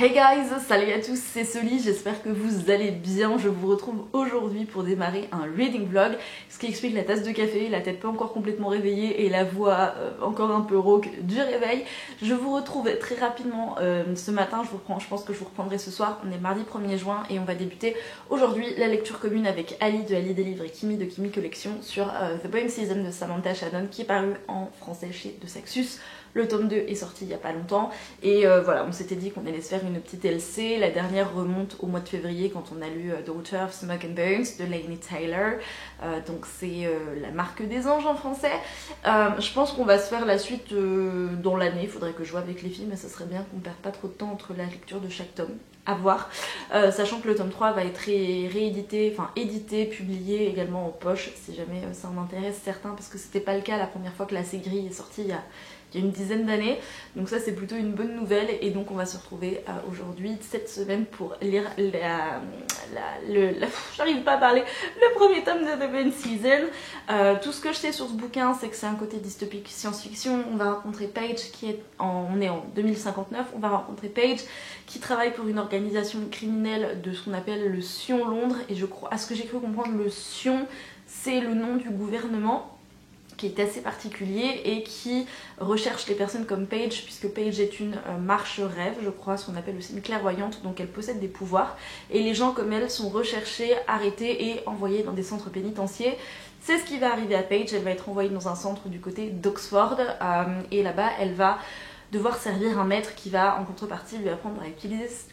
Hey guys, salut à tous, c'est Soli, j'espère que vous allez bien. Je vous retrouve aujourd'hui pour démarrer un reading vlog, ce qui explique la tasse de café, la tête pas encore complètement réveillée et la voix encore un peu rauque du réveil. Je vous retrouve très rapidement ce matin, je pense que je vous reprendrai ce soir. On est mardi 1er juin et on va débuter aujourd'hui la lecture commune avec Ali de Ali Délivre et Kimi de Kimi Collection sur The Boring Season de Samantha Shannon qui est paru en français chez De Saxus. Le tome 2 est sorti il n'y a pas longtemps et voilà, on s'était dit qu'on allait se faire une petite LC. La dernière remonte au mois de février quand on a lu Daughter of Smoke and Bones de Laini Taylor. Donc c'est la marque des anges en français. Je pense qu'on va se faire la suite dans l'année. Il faudrait que je vois avec les filles, mais ça serait bien qu'on ne perde pas trop de temps entre la lecture de chaque tome. À voir, sachant que le tome 3 va être réédité, enfin édité, publié également en poche si jamais ça en intéresse certains, parce que c'était pas le cas la première fois que la Segri est sortie il y a une dizaine d'années, donc ça c'est plutôt une bonne nouvelle. Et donc on va se retrouver aujourd'hui cette semaine pour lire j'arrive pas à parler, le premier tome de The Boring Season. Tout ce que je sais sur ce bouquin, c'est que c'est un côté dystopique science-fiction. On va rencontrer Paige on est en 2059, on va rencontrer Paige qui travaille pour une organisation criminelle de ce qu'on appelle le Sion Londres, et je crois, à ce que j'ai cru comprendre, le Sion c'est le nom du gouvernement qui est assez particulier et qui recherche les personnes comme Paige, puisque Paige est une marche-rêve, je crois, ce qu'on appelle aussi une clairvoyante, donc elle possède des pouvoirs, et les gens comme elle sont recherchés, arrêtés et envoyés dans des centres pénitentiaires. C'est ce qui va arriver à Paige. Elle va être envoyée dans un centre du côté d'Oxford, et là-bas elle va devoir servir un maître qui va en contrepartie lui apprendre à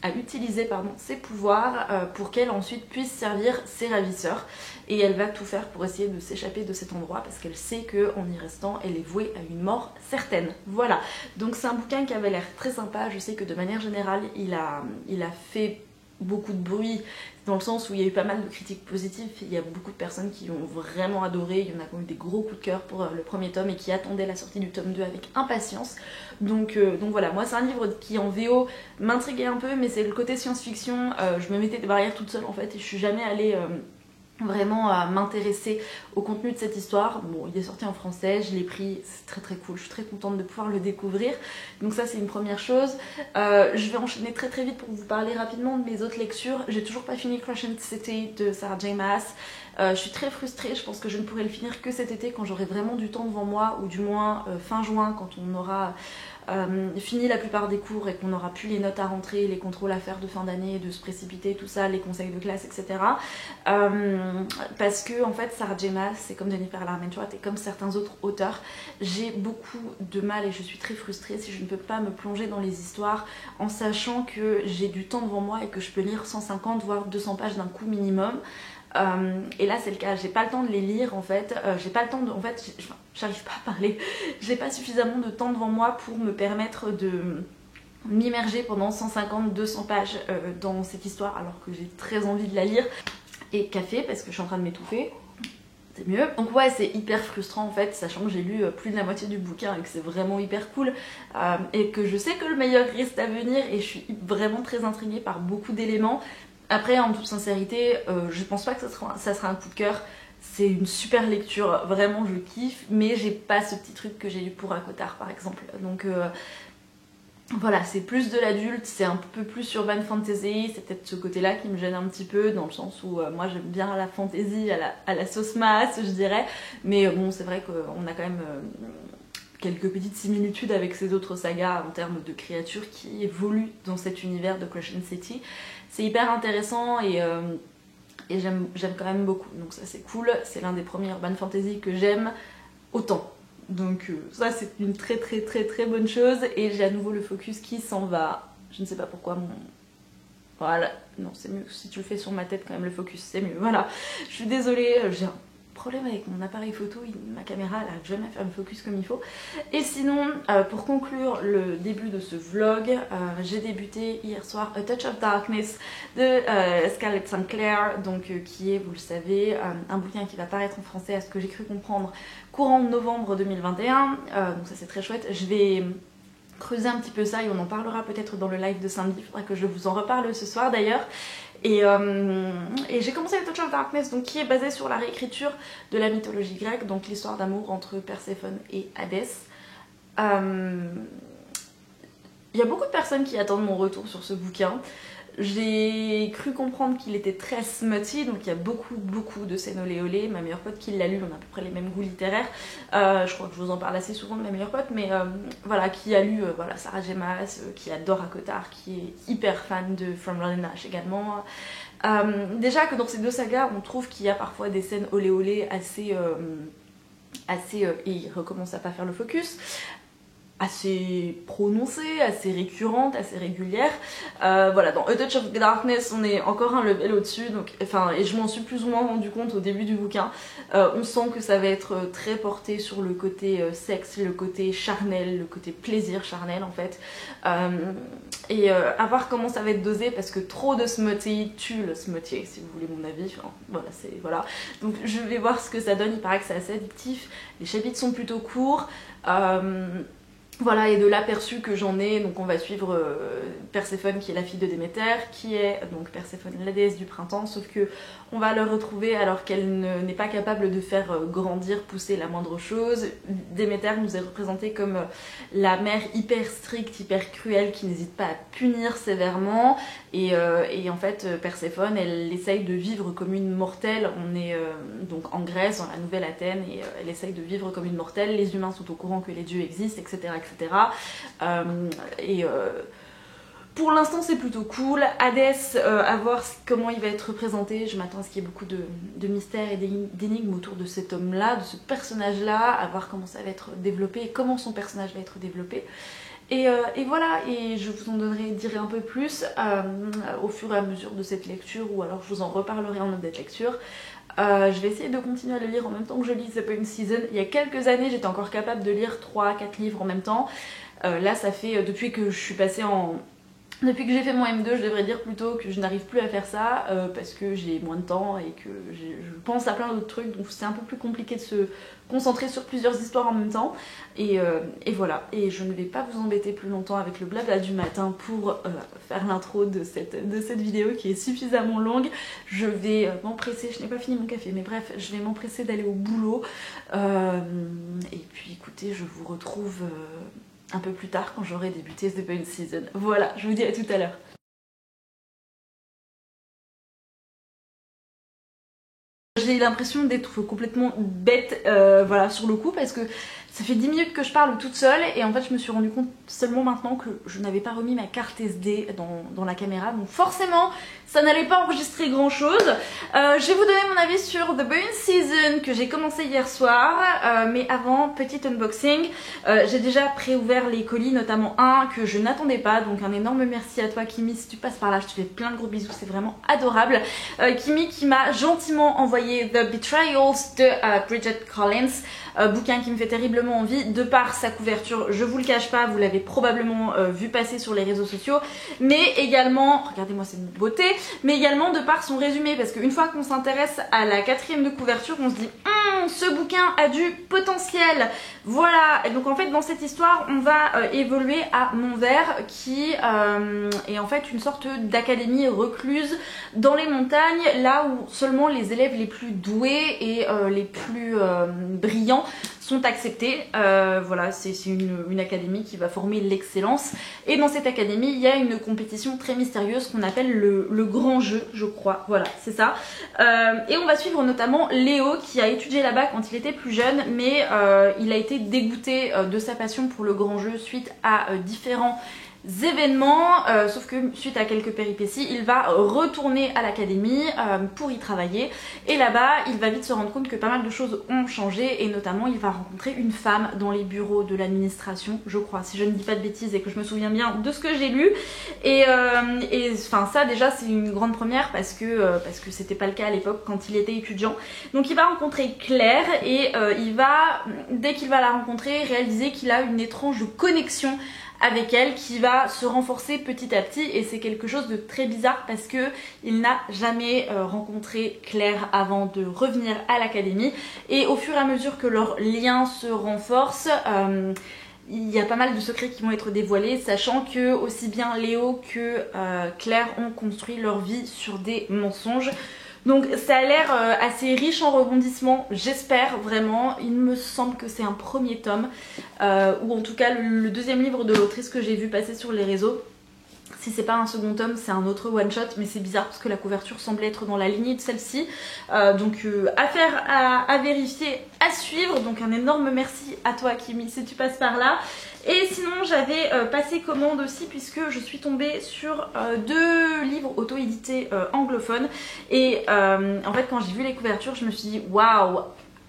utiliser ses pouvoirs pour qu'elle ensuite puisse servir ses ravisseurs. Et elle va tout faire pour essayer de s'échapper de cet endroit parce qu'elle sait qu'en y restant, elle est vouée à une mort certaine. Voilà, donc c'est un bouquin qui avait l'air très sympa. Je sais que de manière générale, il a fait beaucoup de bruit dans le sens où il y a eu pas mal de critiques positives. Il y a beaucoup de personnes qui ont vraiment adoré, il y en a qui ont eu des gros coups de cœur pour le premier tome et qui attendaient la sortie du tome 2 avec impatience. Donc voilà, moi c'est un livre qui en VO m'intriguait un peu, mais c'est le côté science-fiction. Je me mettais des barrières toute seule en fait et je suis jamais allée vraiment à m'intéresser au contenu de cette histoire. Bon, il est sorti en français, je l'ai pris, c'est très très cool, je suis très contente de pouvoir le découvrir. Donc ça c'est une première chose. Je vais enchaîner très très vite pour vous parler rapidement de mes autres lectures. J'ai toujours pas fini Crescent City de Sarah J. Maas. Je suis très frustrée, je pense que je ne pourrai le finir que cet été quand j'aurai vraiment du temps devant moi, ou du moins fin juin quand on aura fini la plupart des cours et qu'on aura plus les notes à rentrer, les contrôles à faire de fin d'année, de se précipiter, tout ça, les conseils de classe, etc. Parce que en fait Sarah J. Maas, c'est comme Jennifer Larmentrout et comme certains autres auteurs, j'ai beaucoup de mal et je suis très frustrée si je ne peux pas me plonger dans les histoires en sachant que j'ai du temps devant moi et que je peux lire 150 voire 200 pages d'un coup minimum. Et là c'est le cas, j'ai pas le temps de les lire en fait, j'ai pas le temps de... En fait, j'arrive pas à parler, j'ai pas suffisamment de temps devant moi pour me permettre de m'immerger pendant 150-200 pages dans cette histoire alors que j'ai très envie de la lire. Et café parce que je suis en train de m'étouffer, c'est mieux. Donc ouais, c'est hyper frustrant en fait, sachant que j'ai lu plus de la moitié du bouquin et que c'est vraiment hyper cool, et que je sais que le meilleur reste à venir et je suis vraiment très intriguée par beaucoup d'éléments. Après, en toute sincérité, je pense pas que ça sera un coup de cœur. C'est une super lecture, vraiment je kiffe, mais j'ai pas ce petit truc que j'ai eu pour Akotar par exemple. Donc voilà, c'est plus de l'adulte, c'est un peu plus urban fantasy, c'est peut-être ce côté-là qui me gêne un petit peu, dans le sens où moi j'aime bien la fantasy à la sauce Maas, je dirais, mais bon, c'est vrai qu'on a quand même quelques petites similitudes avec ces autres sagas en termes de créatures qui évoluent dans cet univers de Crescent City. C'est hyper intéressant et j'aime quand même beaucoup, donc ça c'est cool, c'est l'un des premiers urban fantasy que j'aime autant. Donc ça c'est une très très très très bonne chose, et j'ai à nouveau le focus qui s'en va. Je ne sais pas pourquoi Voilà, non c'est mieux si tu le fais sur ma tête quand même, le focus c'est mieux, voilà. Je suis désolée, j'ai un problème avec mon appareil photo, ma caméra elle n'arrive jamais à faire le focus comme il faut. Et sinon, pour conclure le début de ce vlog, j'ai débuté hier soir A Touch of Darkness de Scarlett St. Clair, donc qui est, vous le savez, un bouquin qui va paraître en français à ce que j'ai cru comprendre courant novembre 2021, donc ça c'est très chouette. Je vais creuser un petit peu ça et on en parlera peut-être dans le live de samedi, il faudra que je vous en reparle ce soir d'ailleurs. Et j'ai commencé A Touch of Darkness, donc qui est basé sur la réécriture de la mythologie grecque, donc l'histoire d'amour entre Perséphone et Hadès. Il y a beaucoup de personnes qui attendent mon retour sur ce bouquin. J'ai cru comprendre qu'il était très smutty, donc il y a beaucoup de scènes olé olé. Ma meilleure pote qui l'a lu, on a à peu près les mêmes goûts littéraires. Je crois que je vous en parle assez souvent de ma meilleure pote, mais voilà, qui a lu voilà, Sarah J. Maas, qui adore Cotard, qui est hyper fan de From Rodin Nash également. Déjà que dans ces deux sagas, on trouve qu'il y a parfois des scènes olé olé assez... et il recommence à pas faire le focus, assez prononcée, assez récurrente, assez régulière. Voilà, dans A Touch of Darkness, on est encore un level au-dessus, donc, enfin, et je m'en suis plus ou moins rendu compte au début du bouquin. On sent que ça va être très porté sur le côté sexe, le côté charnel, le côté plaisir charnel en fait. À voir comment ça va être dosé, parce que trop de smutty tue le smutty, si vous voulez mon avis. Enfin, voilà, voilà. Donc je vais voir ce que ça donne, il paraît que c'est assez addictif. Les chapitres sont plutôt courts. Voilà, et de l'aperçu que j'en ai, donc on va suivre Perséphone qui est la fille de Déméter, qui est donc Perséphone, la déesse du printemps, sauf que on va le retrouver alors qu'elle n'est pas capable de faire grandir, pousser la moindre chose. Déméter nous est représentée comme la mère hyper stricte, hyper cruelle, qui n'hésite pas à punir sévèrement, et en fait Perséphone, elle essaye de vivre comme une mortelle. On est donc en Grèce, dans la nouvelle Athènes, et elle essaye de vivre comme une mortelle. Les humains sont au courant que les dieux existent, etc. Pour l'instant c'est plutôt cool. Hadès, à voir comment il va être représenté. Je m'attends à ce qu'il y ait beaucoup de mystères et d'énigmes autour de cet homme là, de ce personnage là, à voir comment ça va être développé et comment son personnage va être développé. Et voilà, et je vous en dirai un peu plus au fur et à mesure de cette lecture, ou alors je vous en reparlerai en update lecture. Je vais essayer de continuer à le lire en même temps que je lis The Point Season. Il y a quelques années, j'étais encore capable de lire 3-4 livres en même temps. Là, ça fait, depuis que je suis passée en... Depuis que j'ai fait mon M2, je devrais dire plutôt que je n'arrive plus à faire ça parce que j'ai moins de temps et que je pense à plein d'autres trucs, donc c'est un peu plus compliqué de se concentrer sur plusieurs histoires en même temps. Et voilà, et je ne vais pas vous embêter plus longtemps avec le blabla du matin pour faire l'intro de cette vidéo qui est suffisamment longue. Je vais m'empresser, je n'ai pas fini mon café, mais bref, je vais m'empresser d'aller au boulot. Et puis écoutez, je vous retrouve... un peu plus tard quand j'aurai débuté The Point Season. Voilà, je vous dis à tout à l'heure. J'ai l'impression d'être complètement bête voilà, sur le coup, parce que ça fait 10 minutes que je parle toute seule, et en fait je me suis rendu compte seulement maintenant que je n'avais pas remis ma carte SD dans la caméra, donc forcément ça n'allait pas enregistrer grand chose. Je vais vous donner mon avis sur The Point Season que j'ai commencé hier soir, mais avant, petit unboxing. J'ai déjà pré-ouvert les colis, notamment un que je n'attendais pas, donc un énorme merci à toi Kimi, si tu passes par là, je te fais plein de gros bisous, c'est vraiment adorable. Kimi qui m'a gentiment envoyé The Betrayals de Bridget Collins, bouquin qui me fait terriblement envie de par sa couverture, je vous le cache pas, vous l'avez probablement vu passer sur les réseaux sociaux, mais également, regardez-moi cette beauté, mais également de par son résumé, parce qu'une fois qu'on s'intéresse à la 4e de couverture, on se dit ce bouquin a du potentiel. Voilà, et donc en fait dans cette histoire on va évoluer à Montvert, qui est en fait une sorte d'académie recluse dans les montagnes, là où seulement les élèves les plus doués et les plus brillants sont acceptés. Voilà, c'est une académie qui va former l'excellence, et dans cette académie il y a une compétition très mystérieuse qu'on appelle le grand jeu, je crois, voilà c'est ça. Et on va suivre notamment Léo, qui a étudié là-bas quand il était plus jeune, mais il a été dégoûté de sa passion pour le grand jeu suite à différents événements, sauf que suite à quelques péripéties il va retourner à l'académie pour y travailler, et là-bas il va vite se rendre compte que pas mal de choses ont changé, et notamment il va rencontrer une femme dans les bureaux de l'administration, je crois, si je ne dis pas de bêtises et que je me souviens bien de ce que j'ai lu, et enfin ça déjà c'est une grande première, parce que c'était pas le cas à l'époque quand il était étudiant. Donc il va rencontrer Claire, et il va, dès qu'il va la rencontrer, réaliser qu'il a une étrange connexion avec elle qui va se renforcer petit à petit, et c'est quelque chose de très bizarre parce que il n'a jamais rencontré Claire avant de revenir à l'académie, et au fur et à mesure que leur lien se renforce, il y a pas mal de secrets qui vont être dévoilés, sachant que aussi bien Léo que Claire ont construit leur vie sur des mensonges. Donc ça a l'air assez riche en rebondissements, j'espère vraiment. Il me semble que c'est un premier tome, ou en tout cas le deuxième livre de l'autrice que j'ai vu passer sur les réseaux. Si c'est pas un second tome, c'est un autre one shot, mais c'est bizarre parce que la couverture semblait être dans la lignée de celle-ci. Donc affaire à vérifier, à suivre. Donc un énorme merci à toi Kimi si tu passes par là. Et sinon j'avais passé commande aussi puisque je suis tombée sur 2 livres auto-édités anglophones. Et en fait quand j'ai vu les couvertures je me suis dit waouh,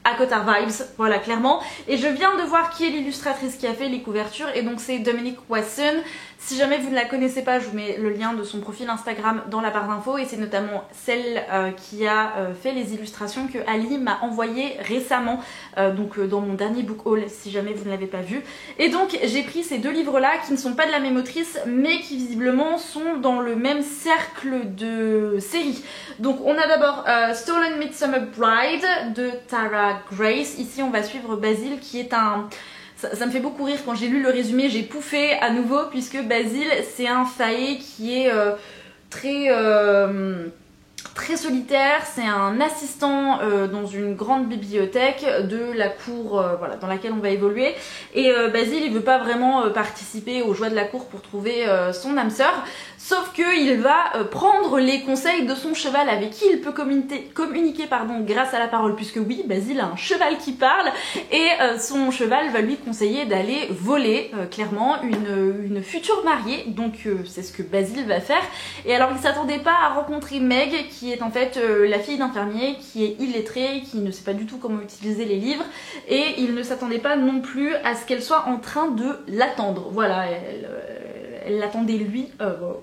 ACOTAR vibes, voilà clairement. Et je viens de voir qui est l'illustratrice qui a fait les couvertures et donc c'est Dominique Wasson. Si jamais vous ne la connaissez pas, je vous mets le lien de son profil Instagram dans la barre d'infos et c'est notamment celle qui a fait les illustrations que Ali m'a envoyées récemment dans mon dernier book haul si jamais vous ne l'avez pas vu. Et donc j'ai pris ces 2 livres là qui ne sont pas de la même autrice mais qui visiblement sont dans le même cercle de série. Donc on a d'abord Stolen Midsummer Bride de Tara Grace. Ici on va suivre Basile qui est un... Ça me fait beaucoup rire, quand j'ai lu le résumé, j'ai pouffé à nouveau puisque Basile c'est un fae qui est très solitaire, c'est un assistant dans une grande bibliothèque de la cour voilà, dans laquelle on va évoluer et Basile il veut pas vraiment participer aux joies de la cour pour trouver son âme sœur, sauf qu'il va prendre les conseils de son cheval avec qui il peut communiquer grâce à la parole, puisque oui, Basile a un cheval qui parle et son cheval va lui conseiller d'aller voler clairement une future mariée, donc c'est ce que Basile va faire. Et alors il s'attendait pas à rencontrer Meg qui est en fait la fille d'un fermier qui est illettrée, qui ne sait pas du tout comment utiliser les livres et il ne s'attendait pas non plus à ce qu'elle soit en train de l'attendre. Voilà, elle l'attendait lui,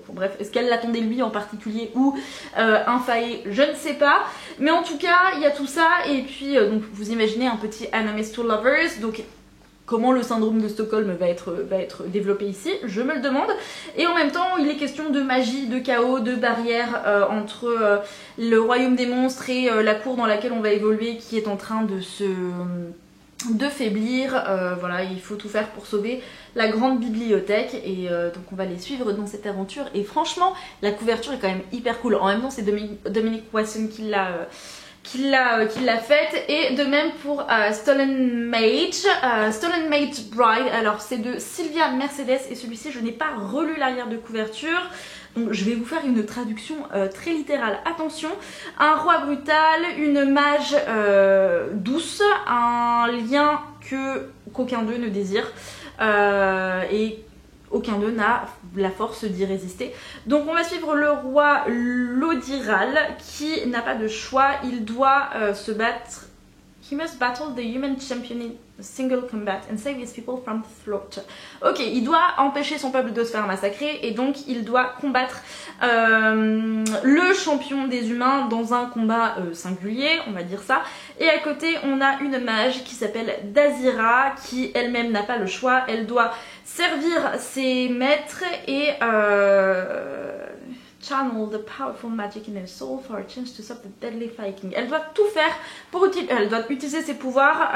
bref, est-ce qu'elle l'attendait lui en particulier ou un fae, je ne sais pas, mais en tout cas il y a tout ça et puis donc vous imaginez un petit Enemies to Lovers, donc comment le syndrome de Stockholm va être développé ici, je me le demande. Et en même temps, il est question de magie, de chaos, de barrières entre le royaume des monstres et la cour dans laquelle on va évoluer qui est en train de faiblir. Voilà, il faut tout faire pour sauver la grande bibliothèque et donc on va les suivre dans cette aventure. Et franchement, la couverture est quand même hyper cool. En même temps, c'est Dominique Wasson qui l'a faite, et de même pour Stolen Mage Bride. Alors c'est de Sylvia Mercedes et celui-ci je n'ai pas relu l'arrière de couverture, donc je vais vous faire une traduction très littérale. Attention, un roi brutal, une mage douce, un lien qu'aucun d'eux ne désire et aucun d'eux n'a la force d'y résister. Donc on va suivre le roi Lodiral qui n'a pas de choix, il doit se battre. He must battle the human champion in single combat and save his people from throat. Ok, il doit empêcher son peuple de se faire massacrer et donc il doit combattre le champion des humains dans un combat singulier, on va dire ça. Et à côté on a une mage qui s'appelle Dazira qui elle-même n'a pas le choix, elle doit servir ses maîtres et channel the powerful magic in her soul for a chance to stop the deadly fighting. Elle doit tout faire pour utiliser ses pouvoirs,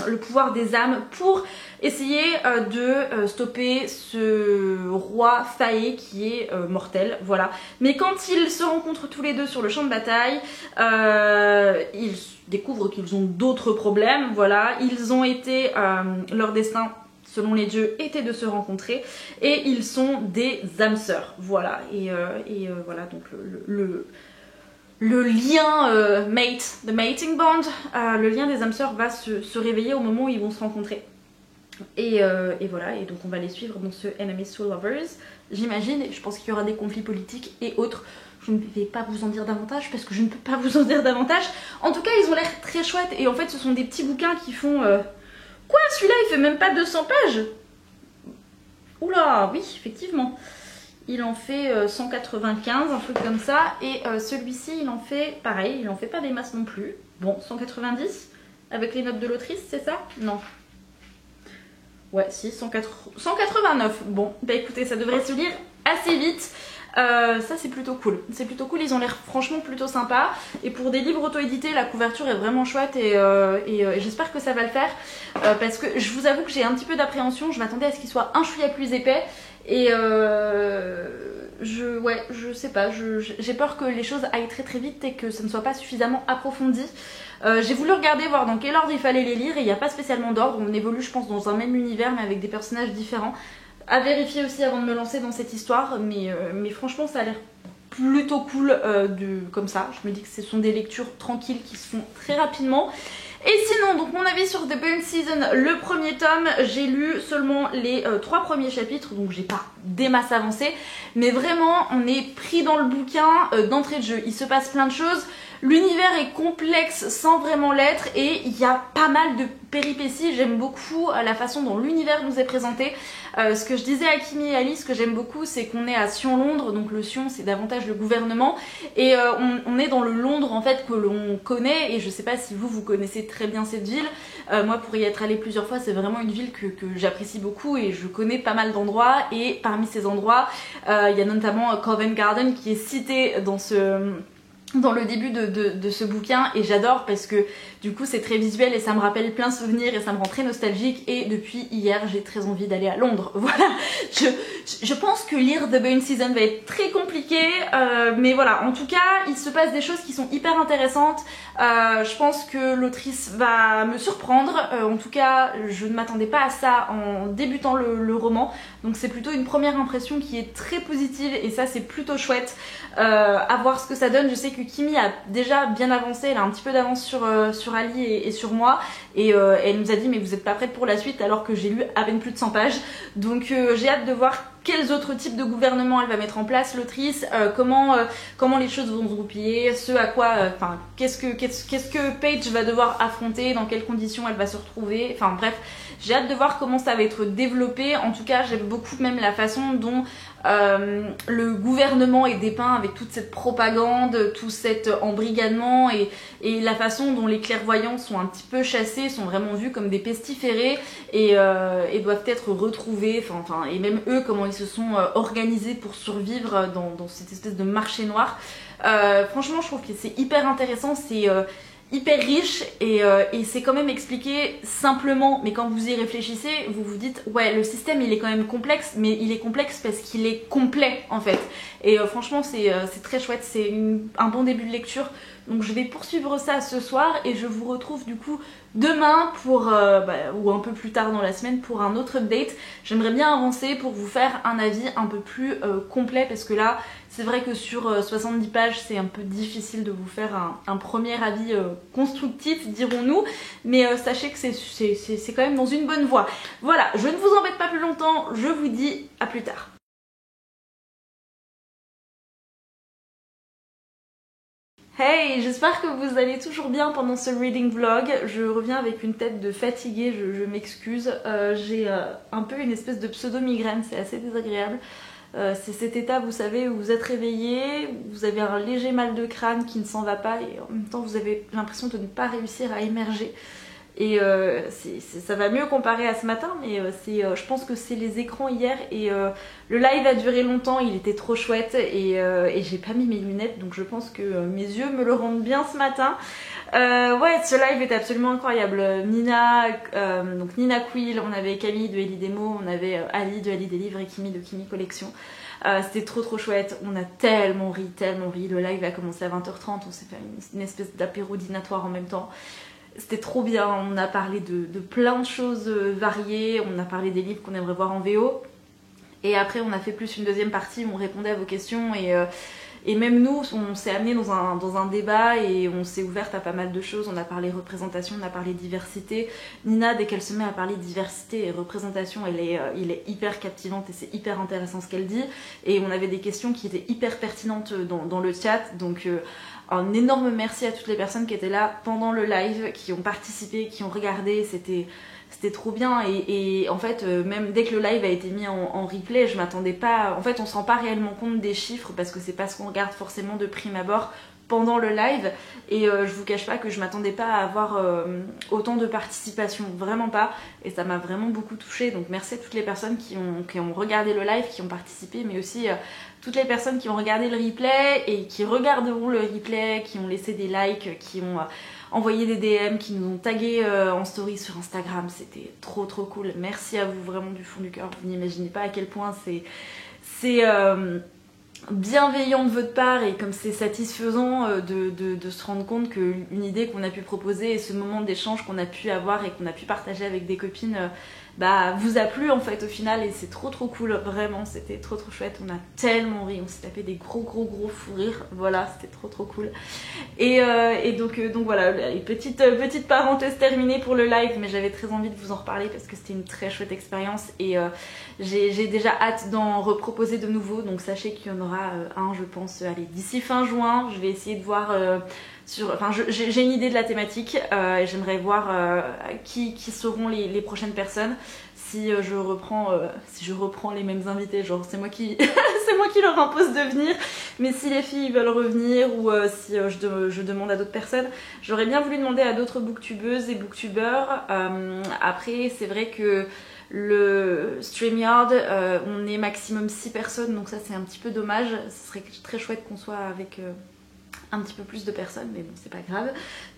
le pouvoir des âmes, pour essayer de stopper ce roi faé qui est mortel, voilà. Mais quand ils se rencontrent tous les deux sur le champ de bataille, ils découvrent qu'ils ont d'autres problèmes, voilà. Ils ont été, leur destin selon les dieux était de se rencontrer et ils sont des âmes sœurs, voilà. Et voilà, donc le lien the mating bond, le lien des âmes sœurs va se réveiller au moment où ils vont se rencontrer. Et voilà, et donc on va les suivre dans ce Enemies to Lovers, j'imagine. Je pense qu'il y aura des conflits politiques et autres. Je ne vais pas vous en dire davantage parce que je ne peux pas vous en dire davantage. En tout cas, ils ont l'air très chouettes et en fait, ce sont des petits bouquins qui font... Quoi, celui-là il fait même pas 200 pages? Oula, oui, effectivement. Il en fait 195, un truc comme ça. Et celui-ci, il en fait pareil, il en fait pas des masses non plus. Bon, 190 avec les notes de l'autrice, c'est ça? Non. Ouais, si, 189. Bon, bah écoutez, ça devrait se lire assez vite. Ça c'est plutôt cool, ils ont l'air franchement plutôt sympas et pour des livres auto-édités la couverture est vraiment chouette et j'espère que ça va le faire parce que je vous avoue que j'ai un petit peu d'appréhension, je m'attendais à ce qu'il soit un chouïa plus épais et ouais, je sais pas, j'ai peur que les choses aillent très très vite et que ça ne soit pas suffisamment approfondi. J'ai voulu regarder, voir dans quel ordre il fallait les lire et il n'y a pas spécialement d'ordre, on évolue je pense dans un même univers mais avec des personnages différents. À vérifier aussi avant de me lancer dans cette histoire, mais franchement ça a l'air plutôt cool comme ça. Je me dis que ce sont des lectures tranquilles qui se font très rapidement. Et sinon, donc mon avis sur The Burnt Season, le premier tome, j'ai lu seulement les 3 premiers chapitres, donc j'ai pas des masses avancées, mais vraiment on est pris dans le bouquin d'entrée de jeu, il se passe plein de choses, l'univers est complexe sans vraiment l'être et il y a pas mal de péripéties, j'aime beaucoup la façon dont l'univers nous est présenté. Ce que je disais à Kimi et Alice, ce que j'aime beaucoup, c'est qu'on est à Sion-Londres, donc le Sion c'est davantage le gouvernement, et on est dans le Londres en fait que l'on connaît, et je sais pas si vous connaissez très bien cette ville, moi pour y être allée plusieurs fois, c'est vraiment une ville que j'apprécie beaucoup, et je connais pas mal d'endroits, et parmi ces endroits, il y a notamment Covent Garden qui est cité dans le début de ce bouquin, et j'adore parce que du coup c'est très visuel et ça me rappelle plein de souvenirs et ça me rend très nostalgique, et depuis hier j'ai très envie d'aller à Londres. Voilà, je pense que lire The Burnt Season va être très compliqué, mais voilà, en tout cas il se passe des choses qui sont hyper intéressantes. Je pense que l'autrice va me surprendre, en tout cas je ne m'attendais pas à ça en débutant le roman, donc c'est plutôt une première impression qui est très positive et ça c'est plutôt chouette. À voir ce que ça donne. Je sais que Kimi a déjà bien avancé, elle a un petit peu d'avance sur Ali et sur moi, et elle nous a dit mais vous n'êtes pas prête pour la suite, alors que j'ai lu à peine plus de 100 pages, donc j'ai hâte de voir quels autres types de gouvernement elle va mettre en place, l'autrice, comment les choses vont se goupiller, ce à quoi, qu'est-ce que Paige va devoir affronter, dans quelles conditions elle va se retrouver, enfin bref, j'ai hâte de voir comment ça va être développé. En tout cas j'aime beaucoup même la façon dont le gouvernement est dépeint avec toute cette propagande, tout cet embrigadement, et la façon dont les clairvoyants sont un petit peu chassés, sont vraiment vus comme des pestiférés et doivent être retrouvés, et même eux comment ils se sont organisés pour survivre dans cette espèce de marché noir. Franchement je trouve que c'est hyper intéressant, c'est hyper riche, et c'est quand même expliqué simplement, mais quand vous y réfléchissez vous vous dites ouais le système il est quand même complexe, mais il est complexe parce qu'il est complet en fait, et franchement c'est très chouette, c'est un bon début de lecture, donc je vais poursuivre ça ce soir et je vous retrouve du coup demain pour ou un peu plus tard dans la semaine pour un autre update. J'aimerais bien avancer pour vous faire un avis un peu plus complet, parce que là c'est vrai que sur 70 pages c'est un peu difficile de vous faire un premier avis constructif dirons-nous, mais sachez que c'est quand même dans une bonne voie. Voilà, je ne vous embête pas plus longtemps, je vous dis à plus tard. Hey, j'espère que vous allez toujours bien pendant ce reading vlog. Je reviens avec une tête de fatiguée, je m'excuse. J'ai un peu une espèce de pseudo-migraine, c'est assez désagréable. C'est cet état, vous savez, où vous êtes réveillé, vous avez un léger mal de crâne qui ne s'en va pas, et en même temps vous avez l'impression de ne pas réussir à émerger. Et ça va mieux comparé à ce matin, mais je pense que c'est les écrans hier, et le live a duré longtemps, il était trop chouette, et j'ai pas mis mes lunettes, donc je pense que mes yeux me le rendent bien ce matin. Ouais, ce live était absolument incroyable. Donc Nina Quill, on avait Camille de Ellie Demo, on avait Ali de Ali des Livres et Kimi de Kimi Collection. C'était trop chouette, on a tellement ri, le live a commencé à 20h30, on s'est fait une espèce d'apéro dînatoire en même temps. C'était trop bien, on a parlé de plein de choses variées, on a parlé des livres qu'on aimerait voir en VO. Et après on a fait plus une deuxième partie où on répondait à vos questions, et même nous on s'est amené dans un débat et on s'est ouverte à pas mal de choses. On a parlé représentation, on a parlé diversité. Nina, dès qu'elle se met à parler diversité et représentation, elle est hyper captivante et c'est hyper intéressant ce qu'elle dit. Et on avait des questions qui étaient hyper pertinentes dans le chat, donc un énorme merci à toutes les personnes qui étaient là pendant le live, qui ont participé, qui ont regardé, c'était trop bien, et en fait même dès que le live a été mis en replay, je m'attendais pas, en fait on se rend pas réellement compte des chiffres parce que c'est pas ce qu'on regarde forcément de prime abord pendant le live, et je vous cache pas que je m'attendais pas à avoir autant de participation, vraiment pas, et ça m'a vraiment beaucoup touchée, donc merci à toutes les personnes qui ont regardé le live, qui ont participé, mais aussi toutes les personnes qui ont regardé le replay et qui regarderont le replay, qui ont laissé des likes, qui ont envoyé des DM, qui nous ont tagué en story sur Instagram. C'était trop cool, merci à vous vraiment du fond du cœur. Vous n'imaginez pas à quel point bienveillant de votre part et comme c'est satisfaisant de se rendre compte qu'une idée qu'on a pu proposer et ce moment d'échange qu'on a pu avoir et qu'on a pu partager avec des copines bah, vous a plu en fait au final et c'est trop cool, vraiment c'était trop chouette, on a tellement ri, on s'est tapé des gros fous rires, voilà c'était trop cool et donc voilà, petite parenthèse terminée pour le live, mais j'avais très envie de vous en reparler parce que c'était une très chouette expérience et j'ai déjà hâte d'en reproposer de nouveau, donc sachez qu'il y en aura un je pense d'ici fin juin. Je vais essayer de voir j'ai une idée de la thématique et j'aimerais voir qui seront les prochaines personnes. Si je reprends les mêmes invités, genre c'est moi qui c'est moi qui leur impose de venir, mais si les filles veulent revenir ou si je demande à d'autres personnes, j'aurais bien voulu demander à d'autres booktubeuses et booktubeurs. Après c'est vrai que le StreamYard, on est maximum 6 personnes, donc ça c'est un petit peu dommage. Ce serait très chouette qu'on soit avec un petit peu plus de personnes, mais bon c'est pas grave.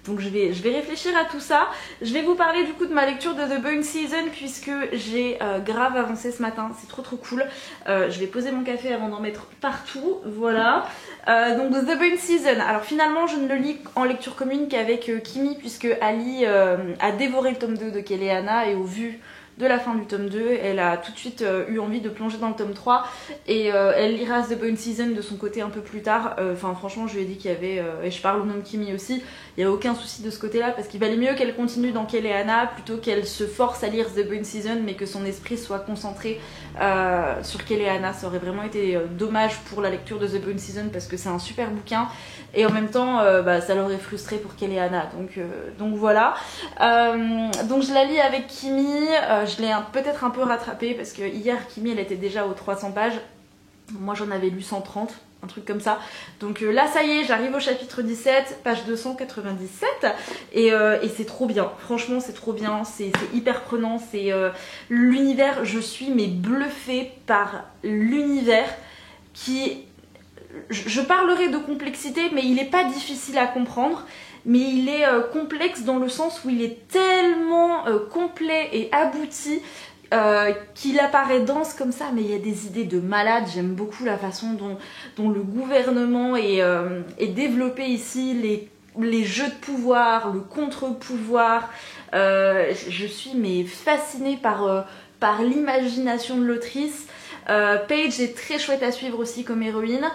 Donc je vais réfléchir à tout ça. Je vais vous parler du coup de ma lecture de The Bowen Season puisque j'ai grave avancé ce matin, c'est trop cool. Je vais poser mon café avant d'en mettre partout, voilà. Donc The Bowen Season, alors finalement je ne le lis en lecture commune qu'avec Kimi puisque Ali a dévoré le tome 2 de Keleana et au vu de la fin du tome 2, elle a tout de suite eu envie de plonger dans le tome 3 et elle lira The Bowen Season de son côté un peu plus tard. Enfin franchement je lui ai dit qu'il y avait, et je parle au nom de Kimi aussi, il n'y a aucun souci de ce côté là parce qu'il valait mieux qu'elle continue dans Keleana plutôt qu'elle se force à lire The Bowen Season mais que son esprit soit concentré sur Keleana. Ça aurait vraiment été dommage pour la lecture de The Bowen Season parce que c'est un super bouquin et en même temps ça l'aurait frustré pour Keleana, donc voilà. Donc je la lis avec Kimi. Je l'ai peut-être un peu rattrapée parce que hier Kimi elle était déjà aux 300 pages, moi j'en avais lu 130, un truc comme ça. Donc là ça y est, j'arrive au chapitre 17, page 297 et c'est trop bien, franchement c'est trop bien, c'est hyper prenant, c'est l'univers, je suis mais bluffée par l'univers qui... Je parlerai de complexité mais il n'est pas difficile à comprendre. Mais il est complexe dans le sens où il est tellement complet et abouti qu'il apparaît dense comme ça, mais il y a des idées de malade. J'aime beaucoup la façon dont le gouvernement est développé ici, les jeux de pouvoir, le contre-pouvoir. Je suis mais fascinée par l'imagination de l'autrice. Paige est très chouette à suivre aussi comme héroïne.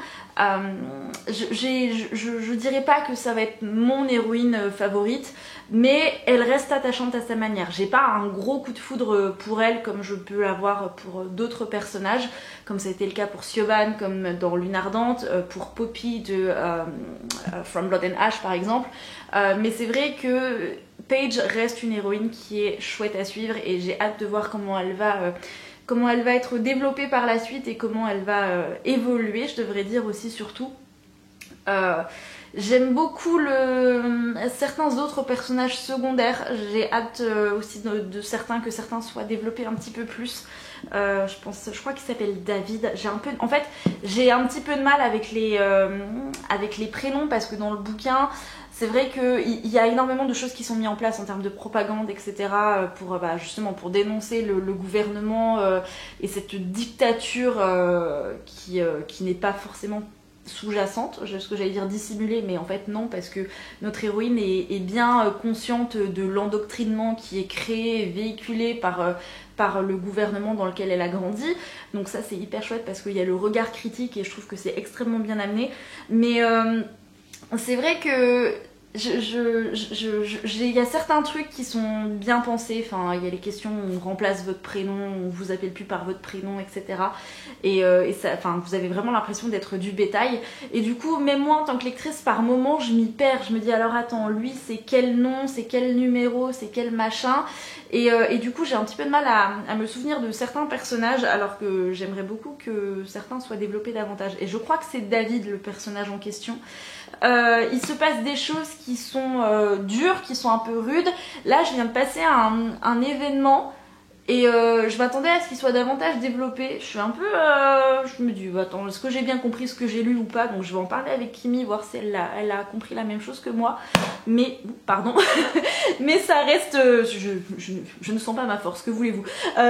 Je dirais pas que ça va être mon héroïne favorite, mais elle reste attachante à sa manière. J'ai pas un gros coup de foudre pour elle comme je peux l'avoir pour d'autres personnages, comme ça a été le cas pour Siobhan, comme dans Lune Ardente, pour Poppy de From Blood and Ash par exemple. Mais c'est vrai que Paige reste une héroïne qui est chouette à suivre et j'ai hâte de voir comment elle va être développée par la suite et comment elle va évoluer, je devrais dire aussi surtout. J'aime beaucoup certains autres personnages secondaires, j'ai hâte aussi que certains soient développés un petit peu plus. Je crois qu'il s'appelle David. En fait, j'ai un petit peu de mal avec les prénoms parce que dans le bouquin, c'est vrai qu'il y a énormément de choses qui sont mises en place en termes de propagande, etc. Justement pour dénoncer le gouvernement et cette dictature qui n'est pas forcément sous-jacente, ce que j'allais dire dissimulée, mais en fait non, parce que notre héroïne est bien consciente de l'endoctrinement qui est créé et véhiculé par le gouvernement dans lequel elle a grandi. Donc ça c'est hyper chouette parce qu'il y a le regard critique et je trouve que c'est extrêmement bien amené. Mais c'est vrai que il y a certains trucs qui sont bien pensés, enfin il y a les questions où on remplace votre prénom, on vous appelle plus par votre prénom, etc. Et vous avez vraiment l'impression d'être du bétail. Et du coup, même moi en tant que lectrice, par moments je m'y perds, je me dis alors attends, lui c'est quel nom, c'est quel numéro, c'est quel machin. Et du coup j'ai un petit peu de mal à me souvenir de certains personnages alors que j'aimerais beaucoup que certains soient développés davantage. Et je crois que c'est David le personnage en question. Il se passe des choses qui sont dures, qui sont un peu rudes. Là je viens de passer un événement Et je m'attendais à ce qu'il soit davantage développé. Je suis un peu... je me dis, attends, est-ce que j'ai bien compris ce que j'ai lu ou pas? Donc je vais en parler avec Kimi, voir si elle a compris la même chose que moi. Mais, pardon, mais ça reste... je ne sens pas ma force, que voulez-vous?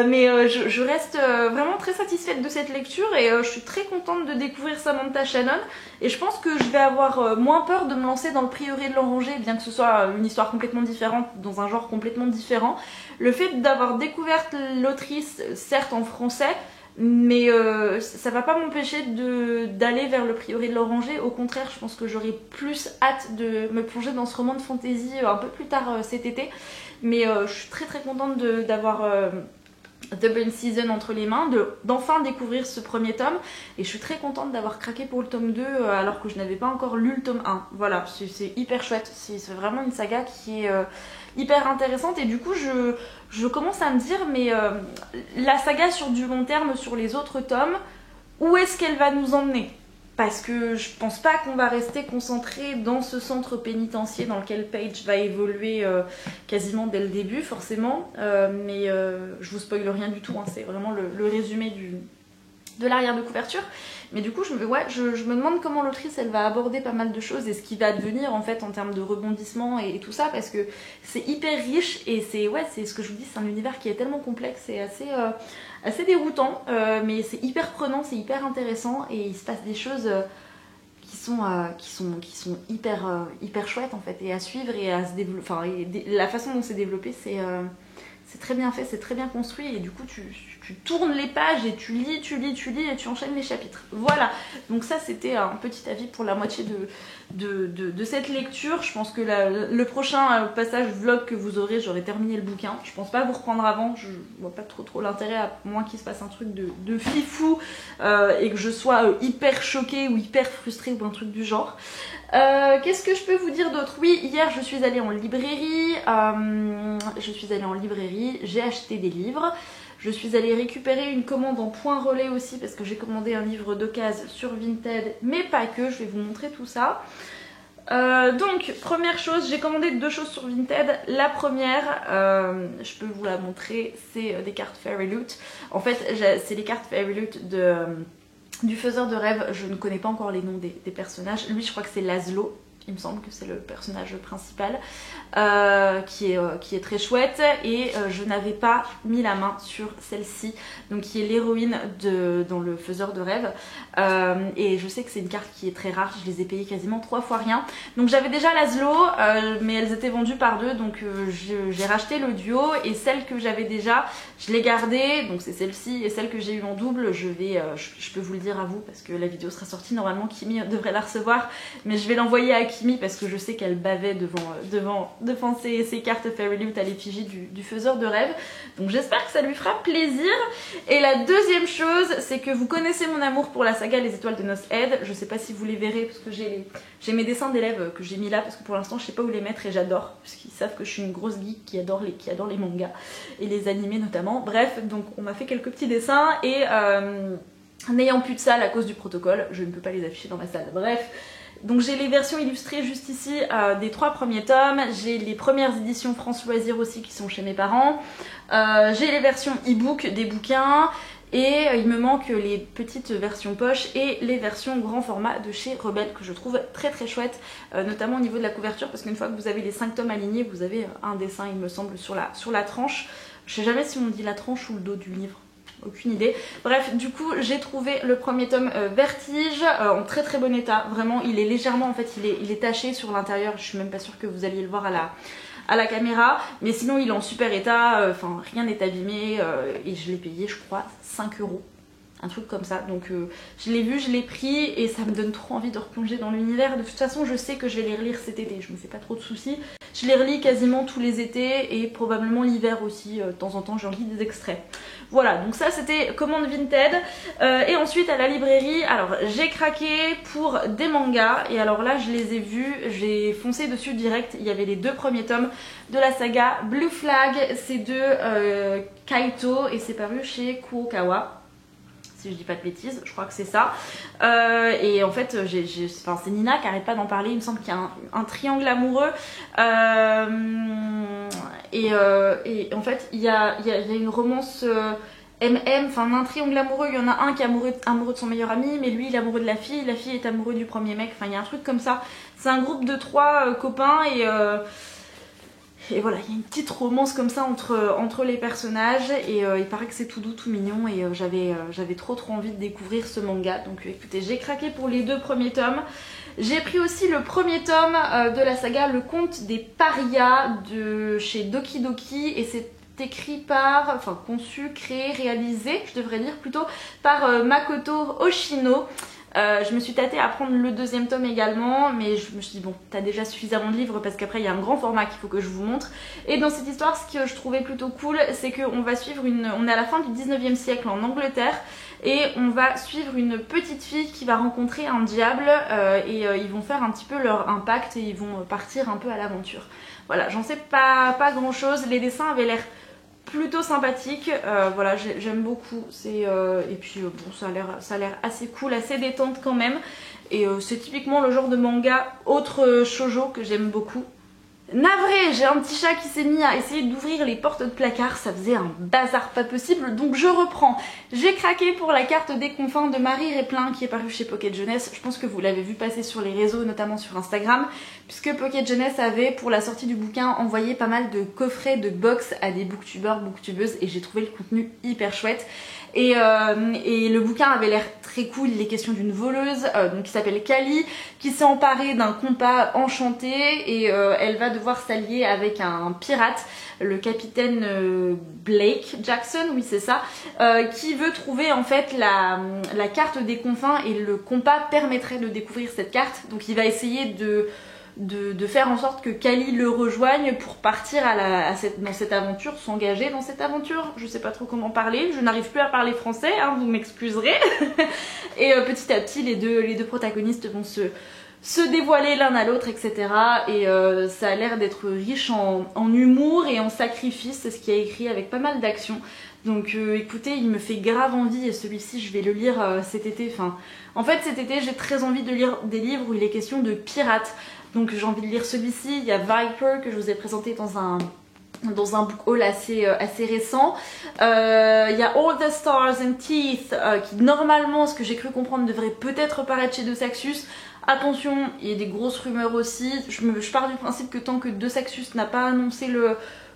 Mais je reste vraiment très satisfaite de cette lecture et je suis très contente de découvrir Samantha Shannon. Et je pense que je vais avoir moins peur de me lancer dans le prieuré de l'Oranger, bien que ce soit une histoire complètement différente, dans un genre complètement différent. Le fait d'avoir découvert l'autrice, certes en français, mais ça va pas m'empêcher d'aller vers le prieuré de l'Oranger. Au contraire, je pense que j'aurai plus hâte de me plonger dans ce roman de fantasy un peu plus tard cet été. Mais je suis très très contente d'avoir The Burn Season entre les mains, d'enfin découvrir ce premier tome. Et je suis très contente d'avoir craqué pour le tome 2 alors que je n'avais pas encore lu le tome 1. Voilà, c'est hyper chouette. C'est vraiment une saga qui est... hyper intéressante et du coup je commence à me dire mais la saga sur du long terme, sur les autres tomes, où est-ce qu'elle va nous emmener? Parce que je pense pas qu'on va rester concentré dans ce centre pénitentiaire dans lequel Paige va évoluer quasiment dès le début forcément, mais je vous spoile rien du tout, hein, c'est vraiment le résumé de l'arrière de couverture. Mais du coup je me demande comment l'autrice elle va aborder pas mal de choses et ce qui va devenir en fait en termes de rebondissement et tout ça, parce que c'est hyper riche et c'est ce que je vous dis, c'est un univers qui est tellement complexe et assez déroutant, mais c'est hyper prenant, c'est hyper intéressant et il se passe des choses qui sont hyper chouettes en fait et à suivre et à se développer. Enfin, la façon dont c'est développé, c'est très bien fait, c'est très bien construit et du coup tu tournes les pages et tu lis et tu enchaînes les chapitres. Voilà, donc ça c'était un petit avis pour la moitié de cette lecture. Je pense que le prochain passage vlog que vous aurez, j'aurai terminé le bouquin. Je pense pas vous reprendre avant, je vois pas trop l'intérêt, à moins qu'il se passe un truc de fifou et que je sois hyper choquée ou hyper frustrée ou un truc du genre. Qu'est-ce que je peux vous dire d'autre? Oui, hier je suis allée en librairie, j'ai acheté des livres. Je suis allée récupérer une commande en point relais aussi parce que j'ai commandé un livre d'occasion sur Vinted, mais pas que, je vais vous montrer tout ça. Donc, première chose, j'ai commandé 2 choses sur Vinted. La première, je peux vous la montrer, c'est des cartes Fairy Loot. En fait, c'est les cartes Fairy Loot du faiseur de rêves. Je ne connais pas encore les noms des personnages. Lui, je crois que c'est Laszlo. Il me semble que c'est le personnage principal qui est très chouette et je n'avais pas mis la main sur celle-ci, donc qui est l'héroïne dans le faiseur de rêves et je sais que c'est une carte qui est très rare, je les ai payées quasiment 3 fois rien. Donc j'avais déjà Laszlo mais elles étaient vendues par 2, donc j'ai racheté le duo et celle que j'avais déjà je l'ai gardée, donc c'est celle-ci, et celle que j'ai eu en double je peux vous le dire à vous parce que la vidéo sera sortie, normalement Kimi devrait la recevoir, mais je vais l'envoyer à Kimi parce que je sais qu'elle bavait devant ses cartes Fairy Loot à l'effigie du faiseur de rêves. Donc j'espère que ça lui fera plaisir. Et la deuxième chose, c'est que vous connaissez mon amour pour la saga Les Étoiles de Noce Aide. Je sais pas si vous les verrez parce que j'ai mes dessins d'élèves que j'ai mis là parce que pour l'instant je sais pas où les mettre et j'adore parce qu'ils savent que je suis une grosse geek qui adore les mangas et les animés notamment. Bref, donc on m'a fait quelques petits dessins et n'ayant plus de salle à cause du protocole, je ne peux pas les afficher dans ma salle. Bref. Donc j'ai les versions illustrées juste ici des 3 premiers tomes, j'ai les premières éditions France Loisirs aussi qui sont chez mes parents, j'ai les versions e-book des bouquins et il me manque les petites versions poche et les versions grand format de chez Rebelle que je trouve très très chouettes, notamment au niveau de la couverture parce qu'une fois que vous avez les 5 tomes alignés, vous avez un dessin il me semble sur la tranche. Je sais jamais si on dit la tranche ou le dos du livre. Aucune idée. Bref, du coup, j'ai trouvé le premier tome Vertige en très très bon état. Vraiment, il est légèrement, en fait, il est taché sur l'intérieur. Je suis même pas sûre que vous alliez le voir à la caméra. Mais sinon, il est en super état. Enfin, rien n'est abîmé. Et je l'ai payé, je crois, 5 €. Un truc comme ça. Donc, je l'ai vu, je l'ai pris et ça me donne trop envie de replonger dans l'univers. De toute façon, je sais que je vais les relire cet été. Je me fais pas trop de soucis. Je les relis quasiment tous les étés et probablement l'hiver aussi. De temps en temps, j'en lis des extraits. Voilà, donc ça c'était commande Vinted. Et ensuite à la librairie, alors j'ai craqué pour des mangas. Et alors là je les ai vus, j'ai foncé dessus direct. Il y avait les 2 premiers tomes de la saga Blue Flag. C'est de Kaito et c'est paru chez Kurokawa. si je dis pas de bêtises, je crois que c'est ça. Et en fait, c'est Nina qui arrête pas d'en parler, il me semble qu'il y a un triangle amoureux. Et en fait, il y a une romance MM, enfin un triangle amoureux, il y en a un qui est amoureux de son meilleur ami, mais lui il est amoureux de la fille est amoureuse du premier mec, enfin il y a un truc comme ça. C'est un groupe de 3 copains et voilà, il y a une petite romance comme ça entre les personnages et il paraît que c'est tout doux, tout mignon et j'avais trop envie de découvrir ce manga. Donc écoutez, j'ai craqué pour les 2 premiers tomes. J'ai pris aussi le premier tome de la saga Le Conte des Parias de chez Doki Doki et c'est écrit par, enfin conçu, créé, réalisé, je devrais dire plutôt, par Makoto Oshino. Je me suis tâtée à prendre le 2e tome également, mais je me suis dit bon, t'as déjà suffisamment de livres parce qu'après il y a un grand format qu'il faut que je vous montre. Et dans cette histoire, ce que je trouvais plutôt cool, c'est qu'on va suivre on est à la fin du 19e siècle en Angleterre, et on va suivre une petite fille qui va rencontrer un diable ils vont faire un petit peu leur impact et ils vont partir un peu à l'aventure. Voilà, j'en sais pas grand chose, les dessins avaient l'air plutôt sympathique, voilà, j'aime beaucoup, et puis bon, ça a l'air assez cool, assez détente quand même, et c'est typiquement le genre de manga autre shoujo que j'aime beaucoup. Navré, j'ai un petit chat qui s'est mis à essayer d'ouvrir les portes de placard, ça faisait un bazar pas possible, donc je reprends. J'ai craqué pour la carte des confins de Marie Réplin qui est parue chez Pocket Jeunesse. Je pense que vous l'avez vu passer sur les réseaux, notamment sur Instagram, puisque Pocket Jeunesse avait, pour la sortie du bouquin, envoyé pas mal de coffrets de box à des booktubeurs, booktubeuses, et j'ai trouvé le contenu hyper chouette. Et le bouquin avait l'air très cool, il est question d'une voleuse donc qui s'appelle Kali, qui s'est emparée d'un compas enchanté et elle va devoir s'allier avec un pirate, le capitaine Blake Jackson, oui c'est ça, qui veut trouver en fait la carte des confins et le compas permettrait de découvrir cette carte, donc il va essayer de faire en sorte que Kali le rejoigne pour partir dans cette aventure, s'engager dans cette aventure. Je sais pas trop comment parler, je n'arrive plus à parler français, hein, vous m'excuserez. Et petit à petit, les deux protagonistes vont se dévoiler l'un à l'autre, etc. Et ça a l'air d'être riche en humour et en sacrifice, c'est ce qui est écrit avec pas mal d'action. Donc écoutez, il me fait grave envie et celui-ci je vais le lire cet été. Enfin, en fait cet été j'ai très envie de lire des livres où il est question de pirates. Donc j'ai envie de lire celui-ci, il y a Viper que je vous ai présenté dans un book haul assez récent. Il y a All the Stars and Teeth qui normalement, ce que j'ai cru comprendre, devrait peut-être paraître chez De Saxus. Attention, il y a des grosses rumeurs aussi. Je pars du principe que tant que De Saxus n'a pas annoncé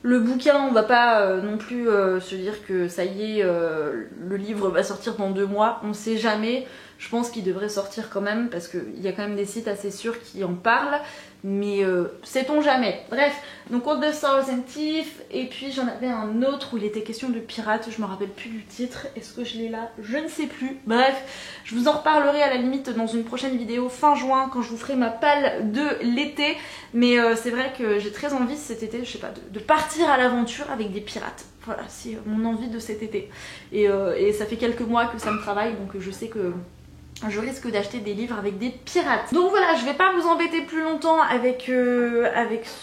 le bouquin, on va pas non plus se dire que ça y est, le livre va sortir dans 2 mois, on sait jamais. Je pense qu'il devrait sortir quand même parce qu'il y a quand même des sites assez sûrs qui en parlent, mais sait-on jamais. Bref, donc All the Stars and Thief, et puis j'en avais un autre où il était question de pirates, je me rappelle plus du titre, est-ce que je l'ai là? Je ne sais plus. Bref, je vous en reparlerai à la limite dans une prochaine vidéo fin juin quand je vous ferai ma palle de l'été, mais c'est vrai que j'ai très envie cet été, je sais pas, de partir à l'aventure avec des pirates. Voilà, c'est mon envie de cet été. Et ça fait quelques mois que ça me travaille, donc je sais que je risque d'acheter des livres avec des pirates. Donc voilà, je vais pas vous embêter plus longtemps avec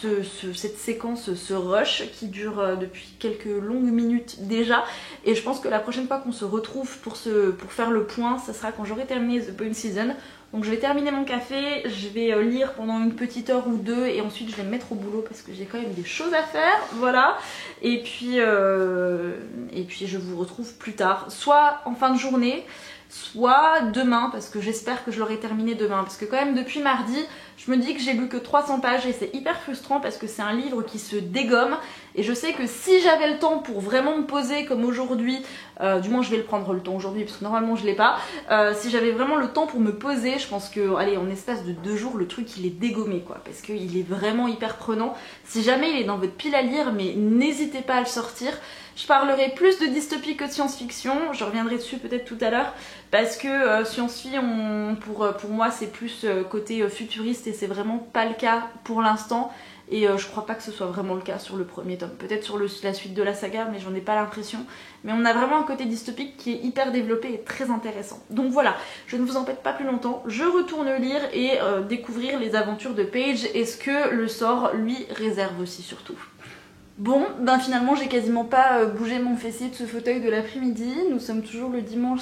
cette séquence, ce rush qui dure depuis quelques longues minutes déjà. Et je pense que la prochaine fois qu'on se retrouve pour faire le point, ça sera quand j'aurai terminé The Bone Season. Donc je vais terminer mon café, je vais lire pendant une petite heure ou deux et ensuite je vais me mettre au boulot parce que j'ai quand même des choses à faire, voilà. Et puis je vous retrouve plus tard, soit en fin de journée, soit demain, parce que j'espère que je l'aurai terminé demain, parce que quand même depuis mardi je me dis que j'ai lu que 300 pages et c'est hyper frustrant parce que c'est un livre qui se dégomme et je sais que si j'avais le temps pour vraiment me poser comme aujourd'hui, du moins je vais le prendre le temps aujourd'hui parce que normalement je l'ai pas, si j'avais vraiment le temps pour me poser, je pense que allez, en espace de 2 jours le truc il est dégommé quoi, parce qu'il est vraiment hyper prenant. Si jamais il est dans votre pile à lire, mais n'hésitez pas à le sortir. Je parlerai plus de dystopie que de science-fiction, je reviendrai dessus peut-être tout à l'heure, parce que science-fiction, pour moi c'est plus côté futuriste et c'est vraiment pas le cas pour l'instant. Et je crois pas que ce soit vraiment le cas sur le premier tome, peut-être sur la suite de la saga, mais j'en ai pas l'impression. Mais on a vraiment un côté dystopique qui est hyper développé et très intéressant. Donc voilà, je ne vous embête pas plus longtemps, je retourne lire et découvrir les aventures de Paige et ce que le sort lui réserve aussi surtout. Bon, ben finalement j'ai quasiment pas bougé mon fessier de ce fauteuil de l'après-midi. Nous sommes toujours le dimanche,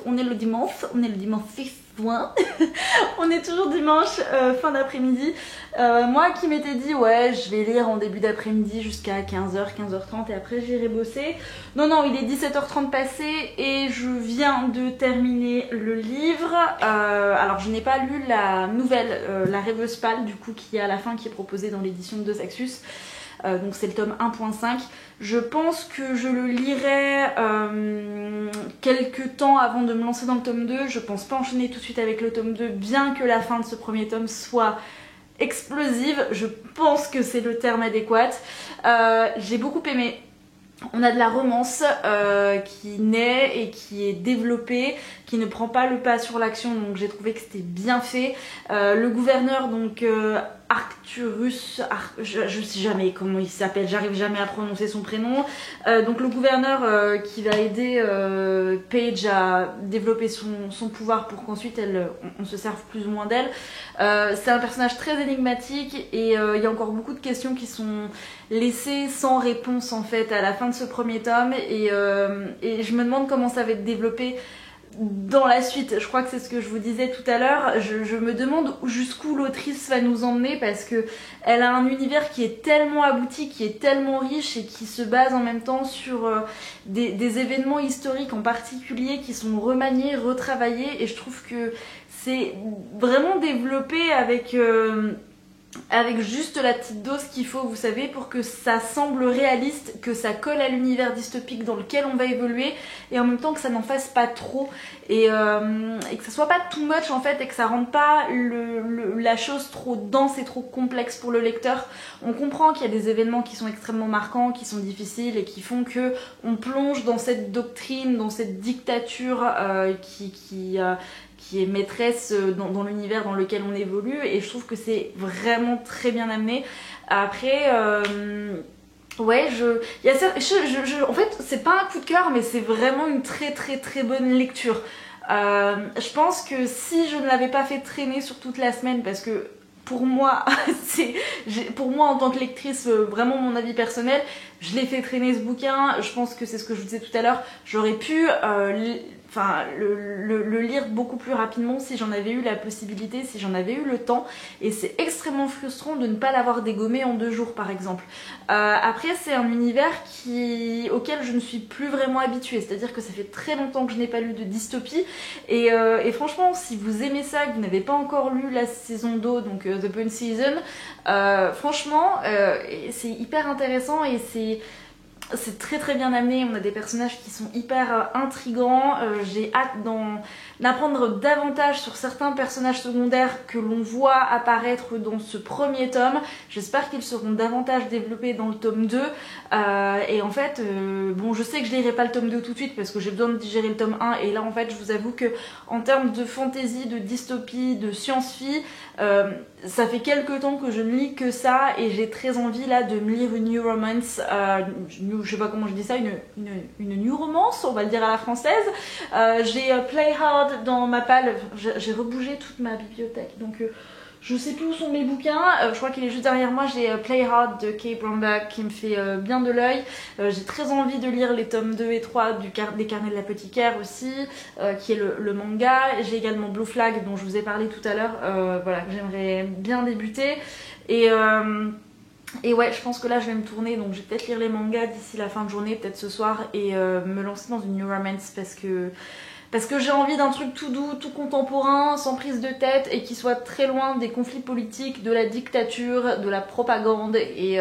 on est le dimanche 6 juin. On est toujours dimanche, fin d'après-midi. Moi qui m'étais dit ouais je vais lire en début d'après-midi jusqu'à 15h, 15h30 et après j'irai bosser. Non, il est 17h30 passé et je viens de terminer le livre. Alors je n'ai pas lu la nouvelle, La Rêveuse pâle du coup qui est à la fin, qui est proposée dans l'édition de Saxus. Donc c'est le tome 1.5. Je pense que je le lirai quelques temps avant de me lancer dans le tome 2. Je pense pas enchaîner tout de suite avec le tome 2, bien que la fin de ce premier tome soit explosive. Je pense que c'est le terme adéquat. J'ai beaucoup aimé. On a de la romance qui naît et qui est développée, qui ne prend pas le pas sur l'action, donc j'ai trouvé que c'était bien fait. Le gouverneur, donc Arcturus, je sais jamais comment il s'appelle, j'arrive jamais à prononcer son prénom. Donc le gouverneur qui va aider Paige à développer son pouvoir pour qu'ensuite on se serve plus ou moins d'elle. C'est un personnage très énigmatique et il y a encore beaucoup de questions qui sont laissées sans réponse en fait à la fin de ce premier tome et je me demande comment ça va être développé dans la suite. Je crois que c'est ce que je vous disais tout à l'heure. Je me demande jusqu'où l'autrice va nous emmener parce que elle a un univers qui est tellement abouti, qui est tellement riche et qui se base en même temps sur des événements historiques en particulier qui sont remaniés, retravaillés et je trouve que c'est vraiment développé avec juste la petite dose qu'il faut, vous savez, pour que ça semble réaliste, que ça colle à l'univers dystopique dans lequel on va évoluer, et en même temps que ça n'en fasse pas trop, et que ça soit pas too much en fait, et que ça rende pas la chose trop dense et trop complexe pour le lecteur. On comprend qu'il y a des événements qui sont extrêmement marquants, qui sont difficiles, et qui font que on plonge dans cette doctrine, dans cette dictature qui est maîtresse dans l'univers dans lequel on évolue et je trouve que c'est vraiment très bien amené. Après ouais, en fait c'est pas un coup de cœur mais c'est vraiment une très très très bonne lecture. Je pense que si je ne l'avais pas fait traîner sur toute la semaine parce que pour moi, pour moi en tant que lectrice, vraiment mon avis personnel, je l'ai fait traîner ce bouquin, je pense que c'est ce que je vous disais tout à l'heure, j'aurais pu le lire beaucoup plus rapidement si j'en avais eu la possibilité, si j'en avais eu le temps, et c'est extrêmement frustrant de ne pas l'avoir dégommé en 2 jours par exemple. Après c'est un univers auquel je ne suis plus vraiment habituée, c'est-à-dire que ça fait très longtemps que je n'ai pas lu de dystopie, et franchement si vous aimez ça, que vous n'avez pas encore lu la saison d'eau, donc The Bone Season, franchement c'est hyper intéressant et c'est très très bien amené, on a des personnages qui sont hyper intrigants, j'ai hâte d'en apprendre davantage sur certains personnages secondaires que l'on voit apparaître dans ce premier tome. J'espère qu'ils seront davantage développés dans le tome 2 et en fait, bon je sais que je lirai pas le tome 2 tout de suite parce que j'ai besoin de digérer le tome 1 et là en fait je vous avoue que en termes de fantasy, de dystopie, de science-fi, ça fait quelques temps que je ne lis que ça et j'ai très envie là de me lire une new romance, je sais pas comment je dis ça, une new romance, on va le dire à la française. J'ai Play Hard dans ma palle, j'ai rebougé toute ma bibliothèque donc je sais plus où sont mes bouquins, je crois qu'il est juste derrière moi. J'ai Play Hard de Kay Brownback qui me fait bien de l'œil. J'ai très envie de lire les tomes 2 et 3 des Carnets de l'apothicaire aussi, qui est le manga. J'ai également Blue Flag dont je vous ai parlé tout à l'heure, voilà, que j'aimerais bien débuter. Et ouais, je pense que là je vais me tourner, donc je vais peut-être lire les mangas d'ici la fin de journée, peut-être ce soir, et me lancer dans une new romance parce que j'ai envie d'un truc tout doux, tout contemporain, sans prise de tête et qui soit très loin des conflits politiques, de la dictature, de la propagande et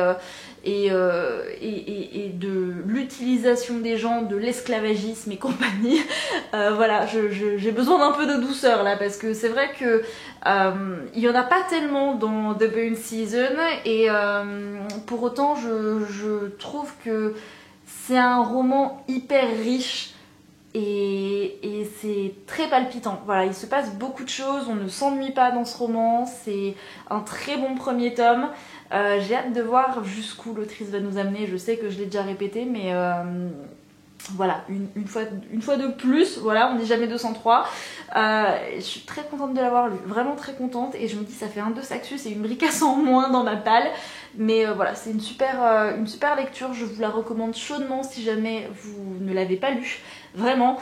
de l'utilisation des gens, de l'esclavagisme et compagnie. Voilà, j'ai besoin d'un peu de douceur là parce que c'est vrai que il y en a pas tellement dans The Bone Season et pour autant je trouve que c'est un roman hyper riche. Et c'est très palpitant. Voilà, il se passe beaucoup de choses, on ne s'ennuie pas dans ce roman, c'est un très bon premier tome. J'ai hâte de voir jusqu'où l'autrice va nous amener, je sais que je l'ai déjà répété, mais voilà, une fois de plus, voilà, on dit jamais 203. Je suis très contente de l'avoir lu, vraiment très contente, et je me dis ça fait un 2 Saxus et une bricasse en moins dans ma palle. Mais voilà, c'est une super lecture, je vous la recommande chaudement si jamais vous ne l'avez pas lu. Vraiment.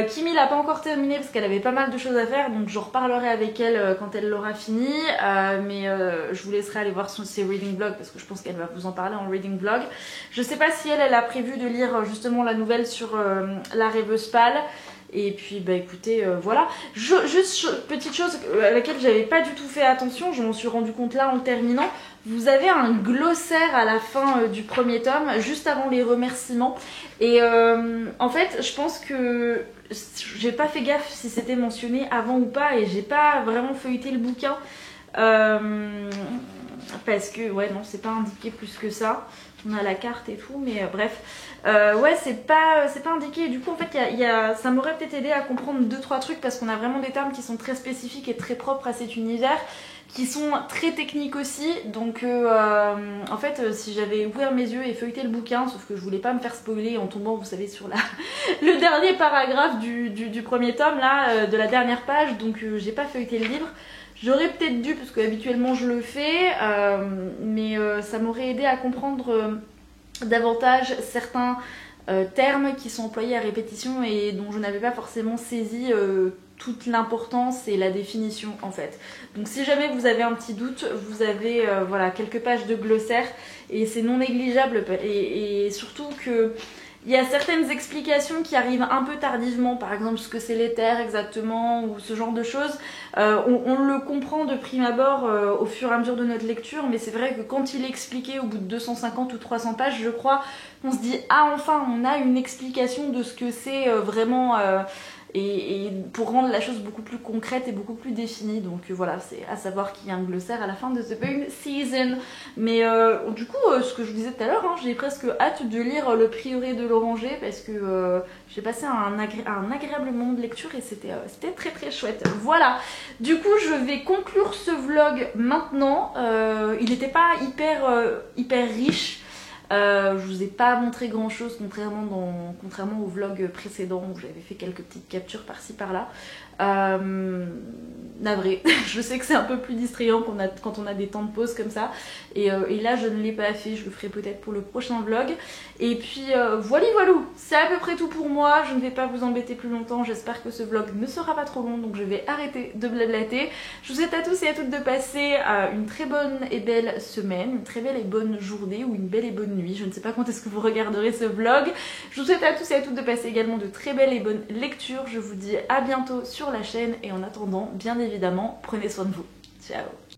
Kimi l'a pas encore terminé parce qu'elle avait pas mal de choses à faire, donc je reparlerai avec elle quand elle l'aura fini. Mais je vous laisserai aller voir ses reading vlogs parce que je pense qu'elle va vous en parler en reading vlog. Je sais pas si elle a prévu de lire justement la nouvelle sur la rêveuse pâle. Et puis bah écoutez, voilà. Juste petite chose à laquelle j'avais pas du tout fait attention, je m'en suis rendu compte là en le terminant. Vous avez un glossaire à la fin du premier tome, juste avant les remerciements. Et en fait, je pense que j'ai pas fait gaffe si c'était mentionné avant ou pas, et j'ai pas vraiment feuilleté le bouquin. Parce que, ouais, non, c'est pas indiqué plus que ça. On a la carte et tout, mais bref. Ouais, c'est pas indiqué. Du coup, en fait, ça m'aurait peut-être aidé à comprendre 2-3 trucs parce qu'on a vraiment des termes qui sont très spécifiques et très propres à cet univers, qui sont très techniques aussi. Donc, en fait, si j'avais ouvert mes yeux et feuilleté le bouquin, sauf que je voulais pas me faire spoiler en tombant, vous savez, sur le dernier paragraphe du premier tome, là, de la dernière page, donc j'ai pas feuilleté le livre. J'aurais peut-être dû, parce que habituellement je le fais, mais ça m'aurait aidé à comprendre davantage certains termes qui sont employés à répétition et dont je n'avais pas forcément saisi toute l'importance et la définition en fait. Donc si jamais vous avez un petit doute, vous avez voilà, quelques pages de glossaire et c'est non négligeable, et surtout que il y a certaines explications qui arrivent un peu tardivement, par exemple ce que c'est l'éther exactement ou ce genre de choses. On le comprend de prime abord au fur et à mesure de notre lecture, mais c'est vrai que quand il est expliqué au bout de 250 ou 300 pages, je crois, on se dit ah enfin on a une explication de ce que c'est vraiment, et pour rendre la chose beaucoup plus concrète et beaucoup plus définie. Donc voilà, c'est à savoir qu'il y a un glossaire à la fin de The Bone Season. Mais du coup, ce que je vous disais tout à l'heure, hein, j'ai presque hâte de lire Le Prieuré de l'Oranger parce que j'ai passé un agréable moment de lecture et c'était très très chouette. Voilà, du coup je vais conclure ce vlog maintenant. Il n'était pas hyper riche. Je vous ai pas montré grand chose contrairement au vlog précédent où j'avais fait quelques petites captures par-ci par-là. Navré, je sais que c'est un peu plus distrayant quand on a des temps de pause comme ça, et là je ne l'ai pas fait, je le ferai peut-être pour le prochain vlog. Et puis voilà, c'est à peu près tout pour moi, je ne vais pas vous embêter plus longtemps, j'espère que ce vlog ne sera pas trop long, donc je vais arrêter de blablater. Je vous souhaite à tous et à toutes de passer une très bonne et belle semaine, une très belle et bonne journée, ou une belle et bonne nuit, je ne sais pas quand est-ce que vous regarderez ce vlog. Je vous souhaite à tous et à toutes de passer également de très belles et bonnes lectures, je vous dis à bientôt sur la chaîne, et en attendant, bien évidemment, prenez soin de vous. Ciao.